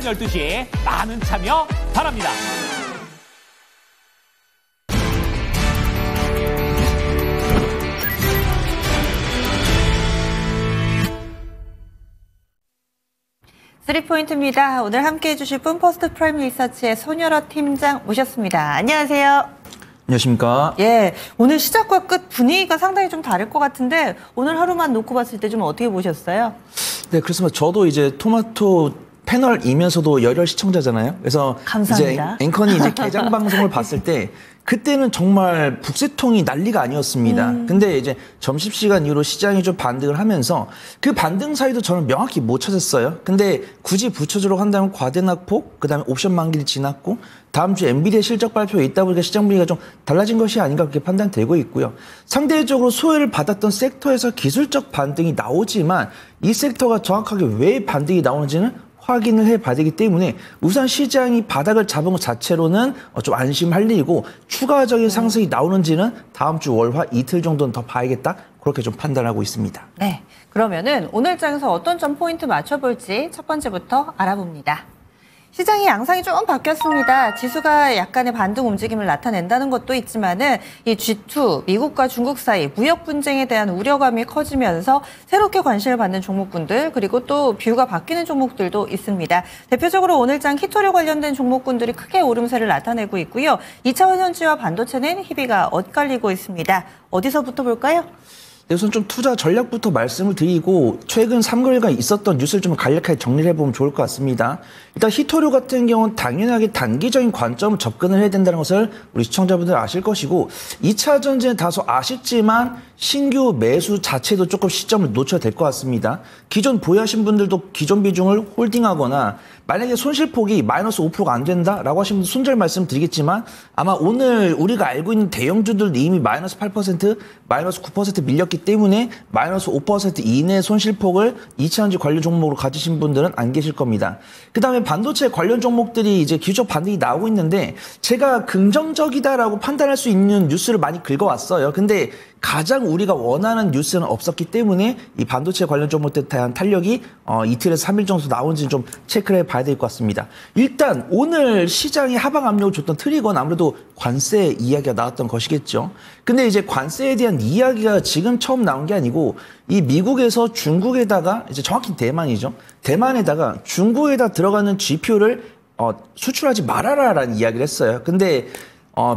오전 12시 많은 참여 바랍니다. 쓰리포인트입니다. 오늘 함께해 주실 분 퍼스트 프라임 리서치의 손여러 팀장 모셨습니다. 안녕하세요. 안녕하십니까. 예, 오늘 시작과 끝 분위기가 상당히 좀 다를 것 같은데 오늘 하루만 놓고 봤을 때 좀 어떻게 보셨어요? 네, 그렇습니다. 저도 이제 토마토 패널이면서도 열혈 시청자잖아요. 그래서 감사합니다. 이제 앵커니 이제 개장 방송을 봤을 때 그때는 정말 북새통이 난리가 아니었습니다. 근데 이제 점심시간 이후로 시장이 좀 반등을 하면서 그 반등 사이도 저는 명확히 못 찾았어요. 근데 굳이 붙여주려고 한다면 과대낙폭, 그다음에 옵션 만기를 지났고 다음 주 엔비디아 실적 발표에 있다 보니까 시장 분위기가 좀 달라진 것이 아닌가 그렇게 판단되고 있고요. 상대적으로 수혜를 받았던 섹터에서 기술적 반등이 나오지만 이 섹터가 정확하게 왜 반등이 나오는지는 확인을 해봐야 되기 때문에 우선 시장이 바닥을 잡은 것 자체로는 좀 안심할 일이고 추가적인 상승이 나오는지는 다음 주 월화 이틀 정도는 더 봐야겠다. 그렇게 좀 판단하고 있습니다. 네, 그러면은 오늘 장에서 어떤 점 포인트 맞춰볼지 첫 번째부터 알아봅니다. 시장의 양상이 좀 바뀌었습니다. 지수가 약간의 반등 움직임을 나타낸다는 것도 있지만은 이 G2, 미국과 중국 사이 무역 분쟁에 대한 우려감이 커지면서 새롭게 관심을 받는 종목군들 그리고 또 뷰가 바뀌는 종목들도 있습니다. 대표적으로 오늘장 히토류 관련된 종목군들이 크게 오름세를 나타내고 있고요. 2차원 현지와 반도체는 희비가 엇갈리고 있습니다. 어디서부터 볼까요? 우선 좀 투자 전략부터 말씀을 드리고 최근 3개월간 있었던 뉴스를 좀 간략하게 정리를 해보면 좋을 것 같습니다. 일단 히토류 같은 경우는 당연하게 단기적인 관점으로 접근을 해야 된다는 것을 우리 시청자분들 아실 것이고 2차 전지는 다소 아쉽지만 신규 매수 자체도 조금 시점을 놓쳐야 될 것 같습니다. 기존 보유하신 분들도 기존 비중을 홀딩하거나 만약에 손실폭이 마이너스 5%가 안 된다라고 하시면 손절 말씀드리겠지만 아마 오늘 우리가 알고 있는 대형주들도 이미 마이너스 8%, 마이너스 9% 밀렸기 때문에 마이너스 5% 이내 손실폭을 2차전지 관련 종목으로 가지신 분들은 안 계실 겁니다. 그다음에 반도체 관련 종목들이 이제 기술적 반등이 나오고 있는데 제가 긍정적이다라고 판단할 수 있는 뉴스를 많이 긁어왔어요. 근데 가장 우리가 원하는 뉴스는 없었기 때문에 이 반도체 관련 종목들에 대한 탄력이 이틀에서 3일 정도 나온지는 좀 체크를 해봐야 될 것 같습니다. 일단 오늘 시장이 하방 압력을 줬던 트리거는 아무래도 관세 이야기가 나왔던 것이겠죠. 근데 이제 관세에 대한 이야기가 지금 처음 나온 게 아니고 이 미국에서 중국에다가 이제 정확히 대만이죠. 대만에다가 중국에다 들어가는 GPU를 수출하지 말아라라는 이야기를 했어요. 근데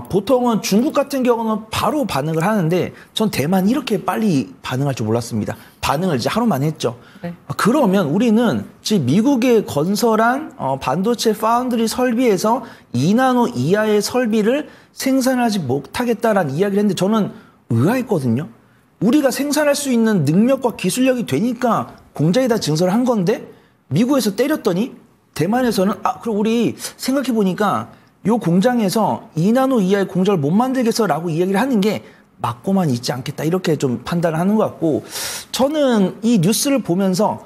보통은 중국 같은 경우는 바로 반응을 하는데 전 대만이 이렇게 빨리 반응할 줄 몰랐습니다. 반응을 이제 하루만 했죠. 네. 그러면 우리는 지금 미국에 건설한 반도체 파운드리 설비에서 2나노 이하의 설비를 생산하지 못하겠다라는 이야기를 했는데 저는 의아했거든요. 우리가 생산할 수 있는 능력과 기술력이 되니까 공장에다 증설을 한 건데 미국에서 때렸더니 대만에서는 그럼 우리 생각해보니까 요 공장에서 2나노 이하의 공장을 못 만들겠어라고 이야기를 하는 게 맞고만 있지 않겠다 이렇게 좀 판단을 하는 것 같고 저는 이 뉴스를 보면서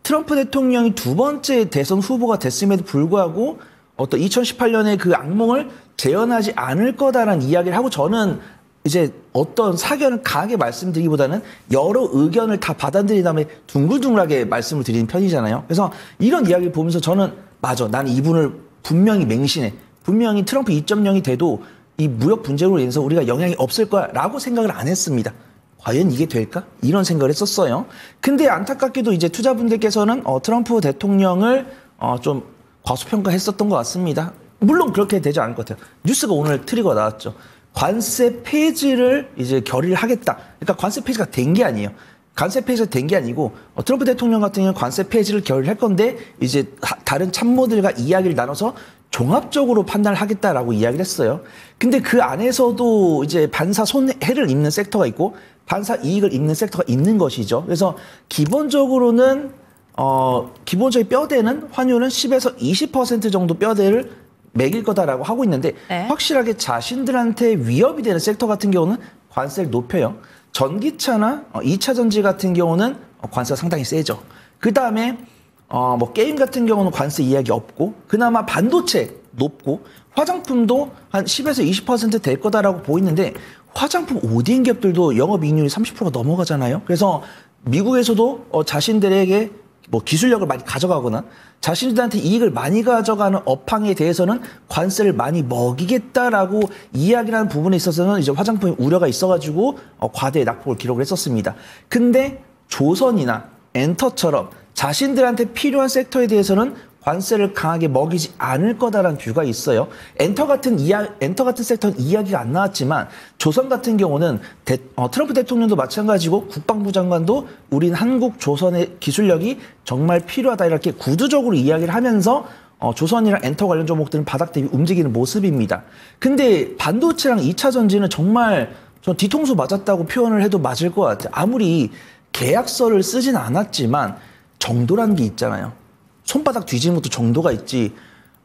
트럼프 대통령이 두 번째 대선 후보가 됐음에도 불구하고 어떤 2018년의 그 악몽을 재현하지 않을 거다라는 이야기를 하고 저는 이제 어떤 사견을 강하게 말씀드리기보다는 여러 의견을 다 받아들인 다음에 둥글둥글하게 말씀을 드리는 편이잖아요. 그래서 이런 이야기를 보면서 저는 맞아. 나는 이분을 분명히 맹신해. 분명히 트럼프 2.0이 돼도 이 무역 분쟁으로 인해서 우리가 영향이 없을 거야라고 생각을 안 했습니다. 과연 이게 될까? 이런 생각을 했었어요. 근데 안타깝게도 이제 투자분들께서는 트럼프 대통령을 좀 과소평가했었던 것 같습니다. 물론 그렇게 되지 않을 것 같아요. 뉴스가 오늘 트리거가 나왔죠. 관세 폐지를 이제 결의를 하겠다. 그러니까 관세 폐지가 된 게 아니에요. 관세 폐지가 된 게 아니고 트럼프 대통령 같은 경우는 관세 폐지를 결의를 할 건데 이제 다른 참모들과 이야기를 나눠서 종합적으로 판단을 하겠다라고 이야기를 했어요. 근데 그 안에서도 이제 반사 손해를 입는 섹터가 있고 반사 이익을 입는 섹터가 있는 것이죠. 그래서 기본적으로는 기본적인 뼈대는 환율은 10에서 20% 정도 뼈대를 매길 거다라고 하고 있는데 네. 확실하게 자신들한테 위협이 되는 섹터 같은 경우는 관세를 높여요. 전기차나 2차 전지 같은 경우는 관세가 상당히 세죠. 그 다음에 뭐 게임 같은 경우는 관세 이야기 없고 그나마 반도체 높고 화장품도 한 10에서 20% 될 거다라고 보이는데 화장품 ODM 기업들도 영업이익률이 30%가 넘어가잖아요. 그래서 미국에서도 자신들에게 뭐 기술력을 많이 가져가거나 자신들한테 이익을 많이 가져가는 업황에 대해서는 관세를 많이 먹이겠다라고 이야기하는 부분에 있어서는 이제 화장품 우려가 있어가지고 과대 낙폭을 기록을 했었습니다. 근데 조선이나 엔터처럼 자신들한테 필요한 sek터에 대해서는 관세를 강하게 먹이지 않을 거다라는 뷰가 있어요. 엔터 같은 섹터는 이야기가 안 나왔지만 조선 같은 경우는 트럼프 대통령도 마찬가지고 국방부 장관도 우린 한국 조선의 기술력이 정말 필요하다 이렇게 구두적으로 이야기를 하면서 조선이랑 엔터 관련 종목들은 바닥 대비 움직이는 모습입니다. 근데 반도체랑 2차 전지는 정말 전 뒤통수 맞았다고 표현을 해도 맞을 것 같아요. 아무리 계약서를 쓰진 않았지만 정도라는 게 있잖아요. 손바닥 뒤지는 것도 정도가 있지.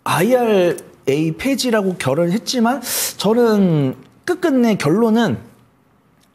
IRA 폐지라고 결론을 했지만 저는 끝끝내 결론은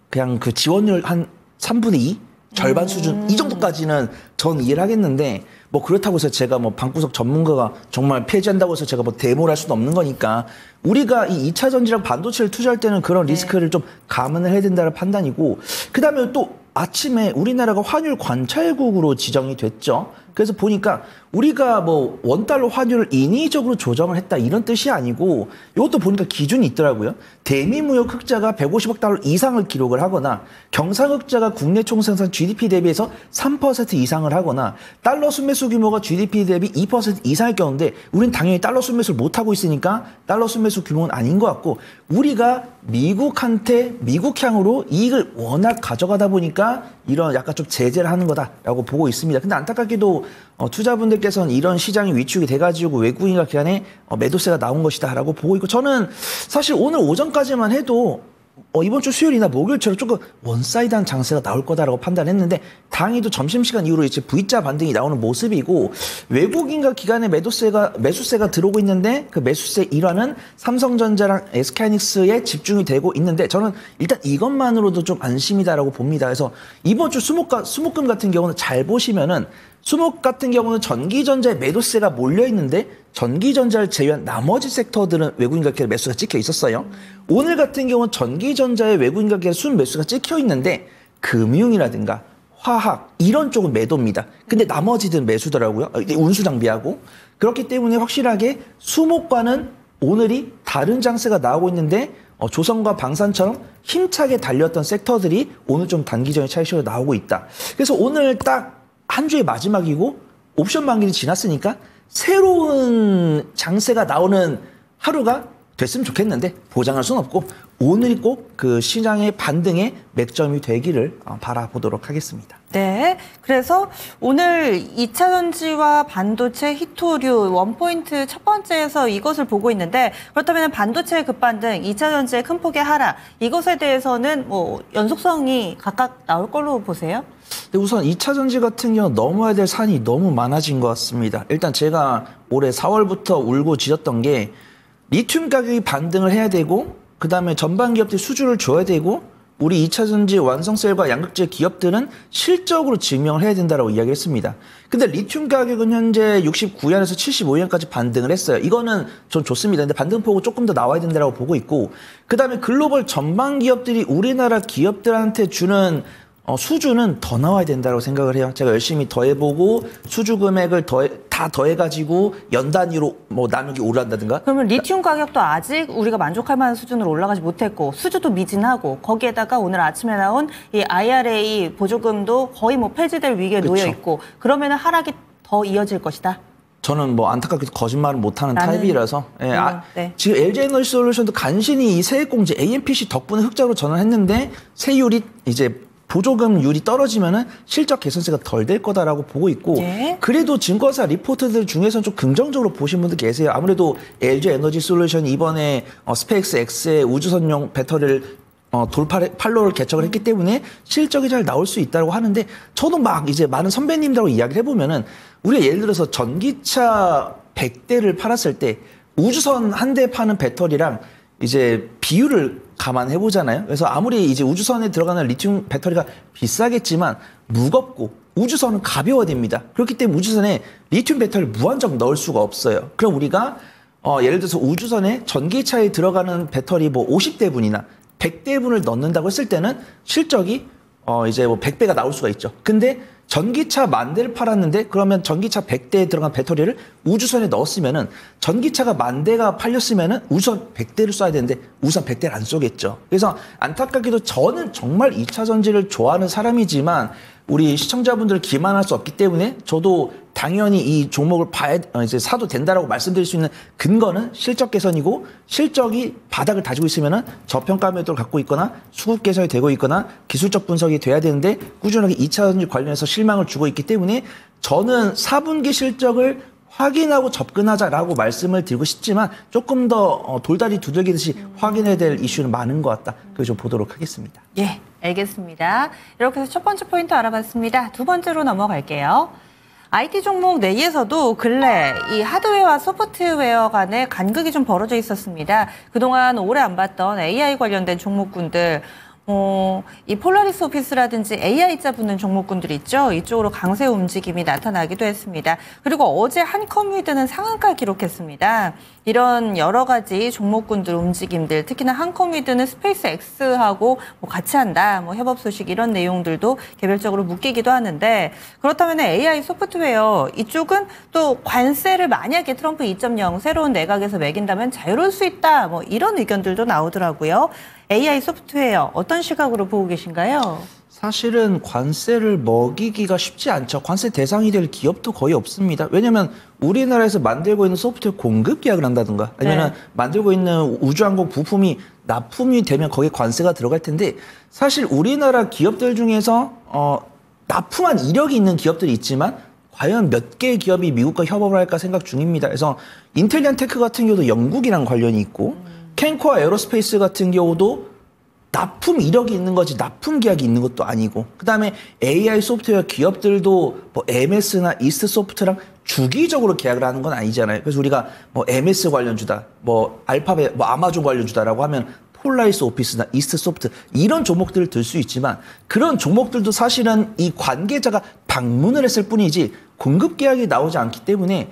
그냥 그 지원율 한 3분의 2? 절반 수준 이 정도까지는 전 이해를 하겠는데 뭐 그렇다고 해서 제가 뭐 방구석 전문가가 정말 폐지한다고 해서 제가 뭐 데모를 할 수는 없는 거니까 우리가 이 2차 전지랑 반도체를 투자할 때는 그런 리스크를 좀 감안을 해야 된다는 판단이고 그다음에 또 아침에 우리나라가 환율 관찰국으로 지정이 됐죠. 그래서 보니까 우리가 뭐 원달러 환율을 인위적으로 조정을 했다 이런 뜻이 아니고 이것도 보니까 기준이 있더라고요. 대미무역 흑자가 150억 달러 이상을 기록을 하거나 경상흑자가 국내 총생산 GDP 대비해서 3% 이상을 하거나 달러 순매수 규모가 GDP 대비 2% 이상일 경우인데 우린 당연히 달러 순매수를 못하고 있으니까 달러 순매수 규모는 아닌 것 같고 우리가 미국한테 미국향으로 이익을 워낙 가져가다 보니까 이런 약간 좀 제재를 하는 거다라고 보고 있습니다. 근데 안타깝게도 투자분들께서는 이런 시장이 위축이 돼가지고 외국인과 기관에 매도세가 나온 것이다라고 보고 있고 저는 사실 오늘 오전까지만 해도 이번 주 수요일이나 목요일처럼 조금 원사이드한 장세가 나올 거다라고 판단했는데 다행히도 점심시간 이후로 이제 V자 반등이 나오는 모습이고 외국인과 기관의 매수세가 들어오고 있는데 그 매수세 일환은 삼성전자랑 SK하이닉스에 집중이 되고 있는데 저는 일단 이것만으로도 좀 안심이다라고 봅니다. 그래서 이번 주 수목금 같은 경우는 잘 보시면은 수목 같은 경우는 전기전자에 매도세가 몰려 있는데 전기전자를 제외한 나머지 섹터들은 외국인과 기관 매수가 찍혀 있었어요. 오늘 같은 경우는 전기전자에 외국인과 기관 순매수가 찍혀 있는데 금융이라든가 화학 이런 쪽은 매도입니다. 근데 나머지들은 매수더라고요. 운수장비하고. 그렇기 때문에 확실하게 수목과는 오늘이 다른 장세가 나오고 있는데 조선과 방산처럼 힘차게 달렸던 섹터들이 오늘 좀 단기적인 차익실로 나오고 있다. 그래서 오늘 딱 한 주의 마지막이고 옵션 만기는 지났으니까 새로운 장세가 나오는 하루가 됐으면 좋겠는데 보장할 수는 없고 오늘이 꼭 그 시장의 반등의 맥점이 되기를 바라보도록 하겠습니다. 네. 그래서 오늘 2차 전지와 반도체, 히토류, 원포인트 첫 번째에서 이것을 보고 있는데 그렇다면 반도체의 급반등, 2차 전지의 큰 폭의 하락 이것에 대해서는 뭐 연속성이 각각 나올 걸로 보세요? 근데 우선 2차 전지 같은 경우 넘어야 될 산이 너무 많아진 것 같습니다. 일단 제가 올해 4월부터 울고 짖었던 게 리튬 가격이 반등을 해야 되고 그다음에 전반 기업들이 수주를 줘야 되고 우리 2차 전지 완성셀과 양극재 기업들은 실적으로 증명을 해야 된다라고 이야기했습니다. 근데 리튬 가격은 현재 69엔에서 75엔까지 반등을 했어요. 이거는 전 좋습니다. 근데 반등폭은 조금 더 나와야 된다라고 보고 있고 그다음에 글로벌 전반 기업들이 우리나라 기업들한테 주는 수주는 더 나와야 된다고 생각을 해요. 제가 열심히 더해보고 수주 금액을 다 더해가지고 연 단위로 뭐 나누기 오른다든가. 그러면 리튬 가격도 아직 우리가 만족할 만한 수준으로 올라가지 못했고 수주도 미진하고 거기에다가 오늘 아침에 나온 이 IRA 보조금도 거의 뭐 폐지될 위기에 놓여 있고 그러면 하락이 더 이어질 것이다. 저는 뭐 안타깝게도 거짓말을 못하는 타입이라서 네. 지금 LG에너지솔루션도 간신히 이 세액공제 AMPC 덕분에 흑자로 전환했는데 세율이 이제 보조금률이 떨어지면은 실적 개선세가 덜 될 거다라고 보고 있고 네. 그래도 그래도 증권사 리포트들 중에서는 좀 긍정적으로 보신 분들 계세요. 아무래도 LG 에너지 솔루션이 이번에 스페이스 X의 우주선용 배터리를 팔로를 개척을 했기 때문에 실적이 잘 나올 수 있다고 하는데 저도 막 이제 많은 선배님들하고 이야기를 해보면은 우리가 예를 들어서 전기차 100대를 팔았을 때 우주선 한 대 파는 배터리랑 이제 비율을 감안해 보잖아요. 그래서 아무리 이제 우주선에 들어가는 리튬 배터리가 비싸겠지만 무겁고 우주선은 가벼워야 됩니다. 그렇기 때문에 우주선에 리튬 배터리를 무한정 넣을 수가 없어요. 그럼 우리가 예를 들어서 우주선에 전기차에 들어가는 배터리 뭐 50대분이나 100대분을 넣는다고 했을 때는 실적이 이제 뭐 100배가 나올 수가 있죠. 근데 전기차 10,000대를 팔았는데 그러면 전기차 100대에 들어간 배터리를 우주선에 넣었으면은 전기차가 10,000대가 팔렸으면은 우주선 100대를 쏴야 되는데 우주선 100대를 안 쏘겠죠. 그래서 안타깝게도 저는 정말 2차 전지를 좋아하는 사람이지만 우리 시청자분들을 기만할 수 없기 때문에 저도 당연히 이 종목을 이제 사도 된다라고 말씀드릴 수 있는 근거는 실적 개선이고 실적이 바닥을 다지고 있으면은 저평가 매도를 갖고 있거나 수급 개선이 되고 있거나 기술적 분석이 돼야 되는데 꾸준하게 2차 전지 관련해서 실망을 주고 있기 때문에 저는 4분기 실적을 확인하고 접근하자라고 말씀을 드리고 싶지만 조금 더 돌다리 두들기듯이 확인해야 될 이슈는 많은 것 같다. 그걸 좀 보도록 하겠습니다. 예, 알겠습니다. 이렇게 해서 첫 번째 포인트 알아봤습니다. 두 번째로 넘어갈게요. IT 종목 내에서도 근래 이 하드웨어와 소프트웨어 간의 간극이 좀 벌어져 있었습니다. 그동안 오래 안 봤던 AI 관련된 종목군들, 이 폴라리스 오피스라든지 AI자 붙는 종목군들 있죠. 이쪽으로 강세 움직임이 나타나기도 했습니다. 그리고 어제 한컴위드는 상한가 기록했습니다. 이런 여러 가지 종목군들 움직임들, 특히나 한컴위드는 스페이스 X하고 같이 한다, 협업 소식 이런 내용들도 개별적으로 묶이기도 하는데 그렇다면 AI 소프트웨어 이쪽은 또 관세를 만약에 트럼프 2.0 새로운 내각에서 매긴다면 자유로울 수 있다, 이런 의견들도 나오더라고요. AI 소프트웨어 어떤 시각으로 보고 계신가요? 사실은 관세를 먹이기가 쉽지 않죠. 관세 대상이 될 기업도 거의 없습니다. 왜냐하면 우리나라에서 만들고 있는 소프트웨어 공급 계약을 한다든가 아니면 만들고 있는 우주항공 부품이 납품이 되면 거기에 관세가 들어갈 텐데 사실 우리나라 기업들 중에서 납품한 이력이 있는 기업들이 있지만 과연 몇 개의 기업이 미국과 협업을 할까 생각 중입니다. 그래서 인텔리안 테크 같은 경우도 영국이랑 관련이 있고 캔코아 에어로스페이스 같은 경우도 납품 이력이 있는 거지 납품 계약이 있는 것도 아니고 그다음에 AI 소프트웨어 기업들도 MS나 이스트소프트랑 주기적으로 계약을 하는 건 아니잖아요. 그래서 우리가 MS 관련주다, 알파벳, 아마존 관련주다라고 하면 폴라리스 오피스나 이스트소프트 이런 종목들을 들 수 있지만 그런 종목들도 사실은 이 관계자가 방문을 했을 뿐이지 공급 계약이 나오지 않기 때문에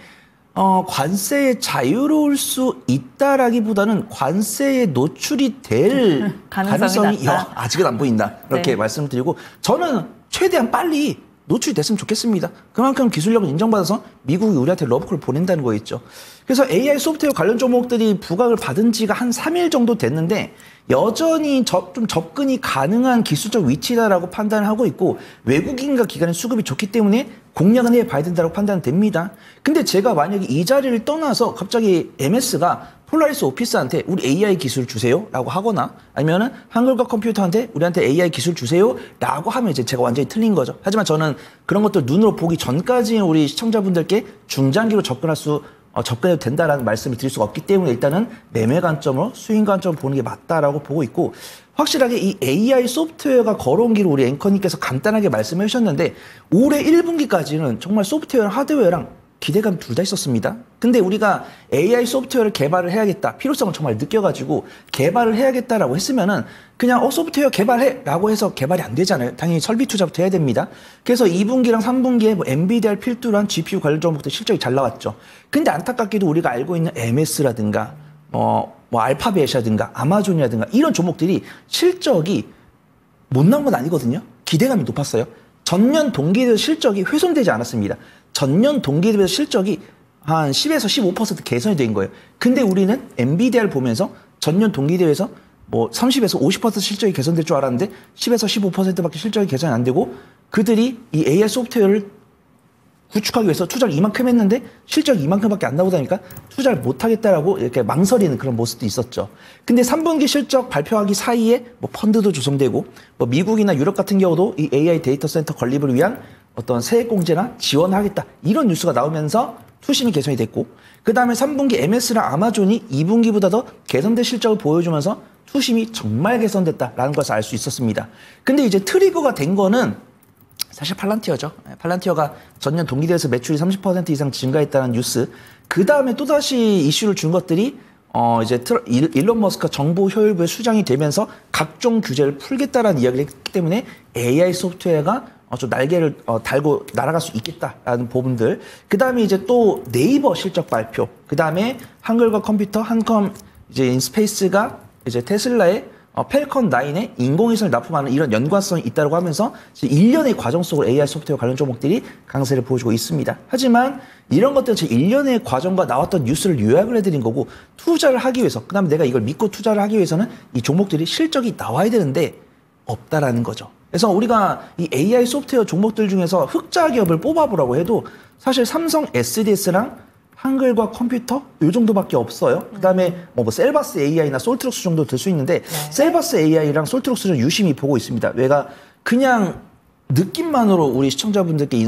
관세에 자유로울 수 있다라기보다는 관세에 노출이 될 가능성이 아직은 안 보인다. 이렇게 말씀드리고 저는 최대한 빨리 노출이 됐으면 좋겠습니다. 그만큼 기술력을 인정받아서 미국이 우리한테 러브콜을 보낸다는 거겠죠. 그래서 AI 소프트웨어 관련 종목들이 부각을 받은 지가 한 3일 정도 됐는데 여전히 좀 접근이 가능한 기술적 위치다라고 판단을 하고 있고 외국인과 기관의 수급이 좋기 때문에 공략은 해봐야 된다고 판단됩니다. 근데 제가 만약에 이 자리를 떠나서 갑자기 MS가 폴라리스 오피스한테 우리 AI 기술 주세요 라고 하거나 아니면은 한글과 컴퓨터한테 우리한테 AI 기술 주세요 라고 하면 이제 제가 완전히 틀린 거죠. 하지만 저는 그런 것들 눈으로 보기 전까지 우리 시청자분들께 중장기로 접근해도 된다라는 말씀을 드릴 수가 없기 때문에 일단은 매매 관점으로 수익 관점으로 보는 게 맞다라고 보고 있고 확실하게 이 AI 소프트웨어가 걸어온 길을 우리 앵커님께서 간단하게 말씀해 주셨는데 올해 1분기까지는 정말 소프트웨어랑 하드웨어랑 기대감 둘 다 있었습니다. 근데 우리가 AI 소프트웨어를 개발을 해야겠다. 필요성을 정말 느껴가지고 개발을 해야겠다라고 했으면은 그냥 소프트웨어 개발해 라고 해서 개발이 안 되잖아요. 당연히 설비 투자부터 해야 됩니다. 그래서 2분기랑 3분기에 엔비디아를 필두로 한 GPU 관련 종목들 실적이 잘 나왔죠. 근데 안타깝게도 우리가 알고 있는 MS라든가 알파벳이라든가 아마존이라든가 이런 종목들이 실적이 못 나온 건 아니거든요. 기대감이 높았어요. 전년 동기 대비 실적이 훼손되지 않았습니다. 전년 동기 대비 실적이 한 10에서 15% 개선이 된 거예요. 근데 우리는 엔비디아를 보면서 전년 동기 대비해서 30에서 50% 실적이 개선될 줄 알았는데 10에서 15%밖에 실적이 개선이 안 되고 그들이 이 AI 소프트웨어를 구축하기 위해서 투자를 이만큼 했는데 실적이 이만큼밖에 안 나오다 보니까 투자를 못하겠다라고 이렇게 망설이는 그런 모습도 있었죠. 근데 3분기 실적 발표하기 사이에 펀드도 조성되고 미국이나 유럽 같은 경우도 이 AI 데이터 센터 건립을 위한 어떤 세액공제나 지원하겠다 이런 뉴스가 나오면서 투심이 개선이 됐고 그 다음에 3분기 MS랑 아마존이 2분기보다 더 개선된 실적을 보여주면서 투심이 정말 개선됐다라는 것을 알 수 있었습니다. 근데 이제 트리거가 된 거는 사실 팔란티어죠. 팔란티어가 전년 동기 대비해서 매출이 30% 이상 증가했다는 뉴스. 그 다음에 또다시 이슈를 준 것들이 이제 일론 머스크가 정보 효율부의 수장이 되면서 각종 규제를 풀겠다라는 이야기를 했기 때문에 AI 소프트웨어가 좀 날개를 달고 날아갈 수 있겠다라는 부분들. 그 다음에 이제 또 네이버 실적 발표. 그 다음에 한글과 컴퓨터 한컴 이제 인스페이스가 이제 테슬라의 펠컨 9에 인공위성을 납품하는 이런 연관성이 있다고 하면서 1년의 과정 속으로 AI 소프트웨어 관련 종목들이 강세를 보여주고 있습니다. 하지만 이런 것들은 제 1년의 과정과 나왔던 뉴스를 요약을 해드린 거고 투자를 하기 위해서 그다음에 내가 이걸 믿고 투자를 하기 위해서는 이 종목들이 실적이 나와야 되는데 없다라는 거죠. 그래서 우리가 이 AI 소프트웨어 종목들 중에서 흑자 기업을 뽑아보라고 해도 사실 삼성 SDS랑 한글과 컴퓨터 이 정도밖에 없어요. 그다음에 뭐 셀바스 AI나 솔트룩스 정도 들 수 있는데 셀바스 AI랑 솔트룩스는 유심히 보고 있습니다. 왜가 그냥 느낌만으로 우리 시청자분들께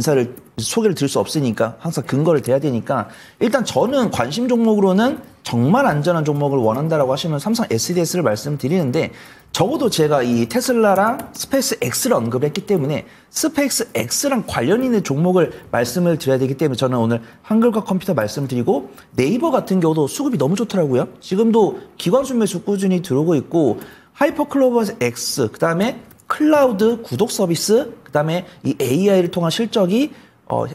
소개를 드릴 수 없으니까 항상 근거를 대야 되니까 일단 저는 관심 종목으로는 정말 안전한 종목을 원한다라고 하시면 삼성 SDS를 말씀드리는데 적어도 제가 이 테슬라랑 스페이스 X를 언급했기 때문에 스페이스 X랑 관련 있는 종목을 말씀을 드려야 되기 때문에 저는 오늘 한글과 컴퓨터 말씀드리고 네이버 같은 경우도 수급이 너무 좋더라고요. 지금도 기관수 매수 꾸준히 들어오고 있고 하이퍼클로버스 X 그다음에 클라우드 구독 서비스 그다음에 이 AI를 통한 실적이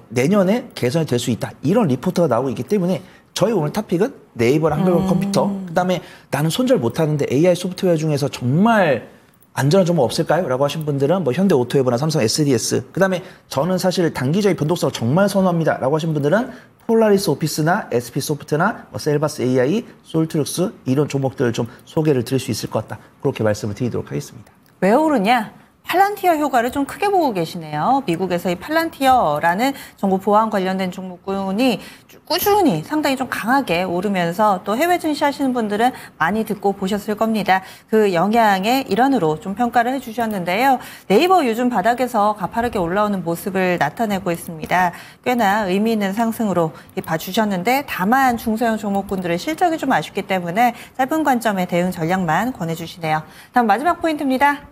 내년에 개선이 될 수 있다. 이런 리포트가 나오고 있기 때문에 저희 오늘 토픽은 네이버랑 한글과 컴퓨터 그다음에 나는 손절 못하는데 AI 소프트웨어 중에서 정말 안전한 종목 없을까요? 라고 하신 분들은 뭐 현대오토웨브나 삼성 SDS 그다음에 저는 사실 단기적인 변동성을 정말 선호합니다. 라고 하신 분들은 폴라리스 오피스나 SP소프트나 셀바스 AI, 솔트룩스 이런 종목들을 좀 소개를 드릴 수 있을 것 같다. 그렇게 말씀을 드리도록 하겠습니다. 왜 오르냐? 팔란티어 효과를 좀 크게 보고 계시네요. 미국에서 이 팔란티어라는 정보 보안 관련된 종목군이 꾸준히 상당히 좀 강하게 오르면서 또 해외 증시하시는 분들은 많이 듣고 보셨을 겁니다. 그 영향의 일환으로 좀 평가를 해주셨는데요. 네이버 요즘 바닥에서 가파르게 올라오는 모습을 나타내고 있습니다. 꽤나 의미 있는 상승으로 봐주셨는데 다만 중소형 종목군들의 실적이 좀 아쉽기 때문에 짧은 관점의 대응 전략만 권해주시네요. 다음 마지막 포인트입니다.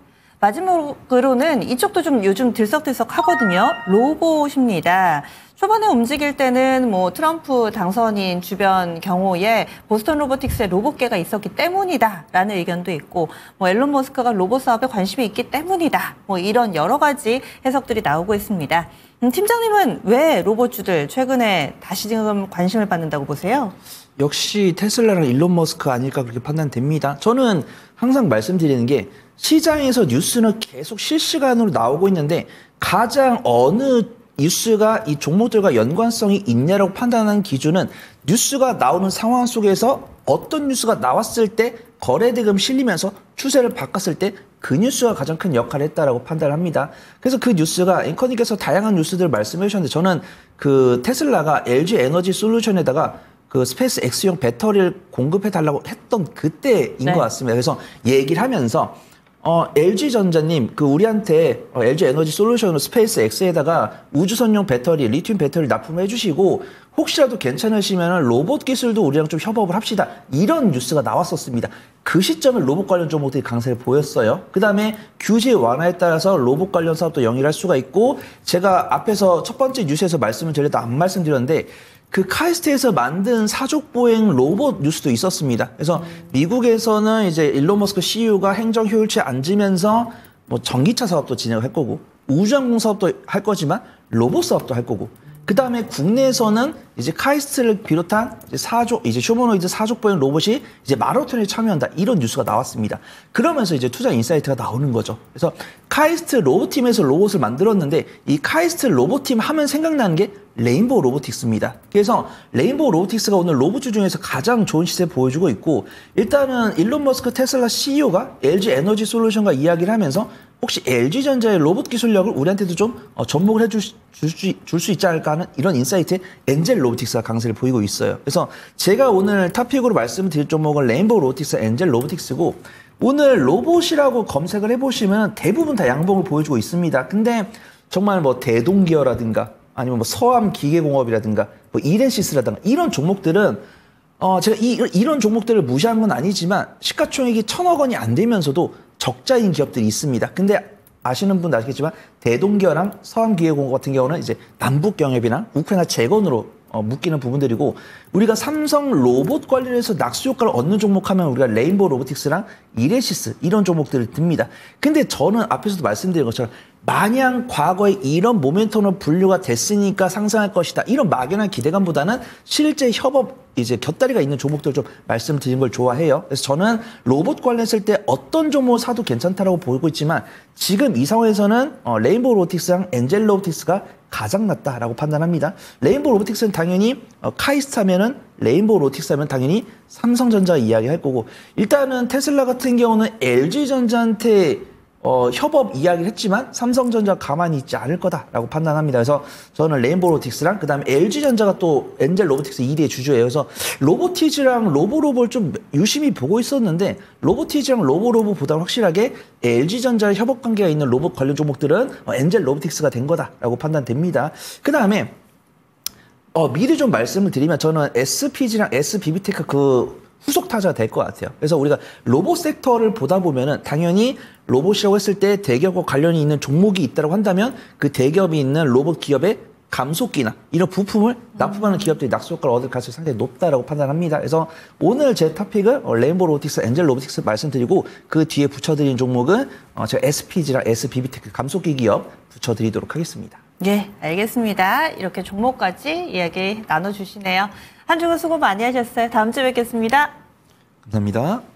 마지막으로는 이쪽도 좀 요즘 들썩들썩 하거든요. 로봇입니다. 초반에 움직일 때는 뭐 트럼프 당선인 주변 경우에 보스턴 로보틱스에 로봇계가 있었기 때문이다라는 의견도 있고 뭐 앨런 머스크가 로봇 사업에 관심이 있기 때문이다. 뭐 이런 여러 가지 해석들이 나오고 있습니다. 팀장님은 왜 로봇주들 최근에 다시 지금 관심을 받는다고 보세요? 역시 테슬라랑 일론 머스크 아닐까 그렇게 판단됩니다. 저는 항상 말씀드리는 게 시장에서 뉴스는 계속 실시간으로 나오고 있는데 가장 어느 뉴스가 이 종목들과 연관성이 있냐라고 판단하는 기준은 뉴스가 나오는 상황 속에서 어떤 뉴스가 나왔을 때 거래대금 실리면서 추세를 바꿨을 때 그 뉴스가 가장 큰 역할을 했다라고 판단을 합니다. 그래서 그 뉴스가 앵커님께서 다양한 뉴스들을 말씀해 주셨는데 저는 그 테슬라가 LG 에너지 솔루션에다가 그 스페이스 X용 배터리를 공급해 달라고 했던 그때인 것 같습니다. 그래서 얘기를 하면서 LG전자님, 그 우리한테 LG 에너지 솔루션으로 스페이스 X에다가 우주선용 배터리, 리튬 배터리 납품해 주시고 혹시라도 괜찮으시면 로봇 기술도 우리랑 좀 협업을 합시다. 이런 뉴스가 나왔었습니다. 그 시점에 로봇 관련 종목들이 강세를 보였어요. 그 다음에 규제 완화에 따라서 로봇 관련 사업도 영위할 수가 있고 제가 앞에서 첫 번째 뉴스에서 말씀을 드려도 안 말씀드렸는데 그 카이스트에서 만든 사족보행 로봇 뉴스도 있었습니다. 그래서 미국에서는 이제 일론 머스크 CEO가 행정 효율치에 앉으면서 뭐 전기차 사업도 진행을 할 거고 우주항공 사업도 할 거지만 로봇 사업도 할 거고 그 다음에 국내에서는 이제 카이스트를 비롯한 이제 휴머노이드 사족보행 로봇이 이제 마라톤에 참여한다 이런 뉴스가 나왔습니다. 그러면서 이제 투자 인사이트가 나오는 거죠. 그래서 카이스트 로봇팀에서 로봇을 만들었는데 이 카이스트 로봇팀 하면 생각나는 게 레인보우 로보틱스입니다. 그래서 레인보우 로보틱스가 오늘 로봇주 중에서 가장 좋은 시세 보여주고 있고 일단은 일론 머스크 테슬라 CEO가 LG 에너지 솔루션과 이야기를 하면서 혹시 LG전자의 로봇 기술력을 우리한테도 좀 접목을 해줄 수 있지 않을까 하는 이런 인사이트에 엔젤 로보틱스가 강세를 보이고 있어요. 그래서 제가 오늘 토픽으로 말씀드릴 종목은 레인보우 로보틱스, 엔젤 로보틱스고 오늘 로봇이라고 검색을 해보시면 대부분 다 양봉을 보여주고 있습니다. 근데 정말 뭐 대동기어라든가 아니면 뭐 서암 기계공업이라든가 뭐 이렌시스라든가 이런 종목들은 제가 이런 종목들을 무시한 건 아니지만 시가총액이 1,000억 원이 안 되면서도 적자인 기업들이 있습니다. 근데 아시는 분도 아시겠지만 대동기어랑 서암기계공업 같은 경우는 이제 남북경협이나 우크라이나 재건으로 묶이는 부분들이고 우리가 삼성 로봇 관련해서 낙수 효과를 얻는 종목하면 우리가 레인보우 로보틱스랑 이레시스 이런 종목들을 듭니다. 근데 저는 앞에서도 말씀드린 것처럼 마냥 과거에 이런 모멘텀으로 분류가 됐으니까 상승할 것이다. 이런 막연한 기대감보다는 실제 협업 이제 곁다리가 있는 종목들 좀 말씀드린 걸 좋아해요. 그래서 저는 로봇 관련했을 때 어떤 종목 사도 괜찮다라고 보고 있지만 지금 이 상황에서는 레인보우 로보틱스랑 엔젤 로보틱스가 가장 낫다라고 판단합니다. 레인보우 로보틱스는 당연히 카이스트하면은 레인보우 로보틱스 하면 당연히 삼성전자 이야기할 거고 일단은 테슬라 같은 경우는 LG전자한테 협업 이야기를 했지만 삼성전자 가만히 있지 않을 거다라고 판단합니다. 그래서 저는 레인보우 로보틱스랑 그다음에 LG전자가 또 엔젤 로보틱스 2대 주주예요. 그래서 로보티즈랑 로보로보를 좀 유심히 보고 있었는데 로보티즈랑 로보로보보다 확실하게 LG전자의 협업 관계가 있는 로봇 관련 종목들은 엔젤 로보틱스가 된 거다라고 판단됩니다. 그다음에 미리 좀 말씀을 드리면 저는 SPG랑 SBB테크 그 후속 타자가 될 것 같아요. 그래서 우리가 로봇 섹터를 보다 보면은 당연히 로봇이라고 했을 때 대기업과 관련이 있는 종목이 있다고 한다면 그 대기업이 있는 로봇 기업의 감속기나 이런 부품을 납품하는 기업들이 낙수 효과를 얻을 가능성이 상당히 높다라고 판단합니다. 그래서 오늘 제 토픽은 레인보우 로보틱스, 엔젤 로보틱스 말씀드리고 그 뒤에 붙여드린 종목은 제가 SPG랑 SBB테크 감속기 기업 붙여드리도록 하겠습니다. 예, 알겠습니다. 이렇게 종목까지 이야기 나눠주시네요. 한 주간 수고 많이 하셨어요. 다음 주에 뵙겠습니다. 감사합니다.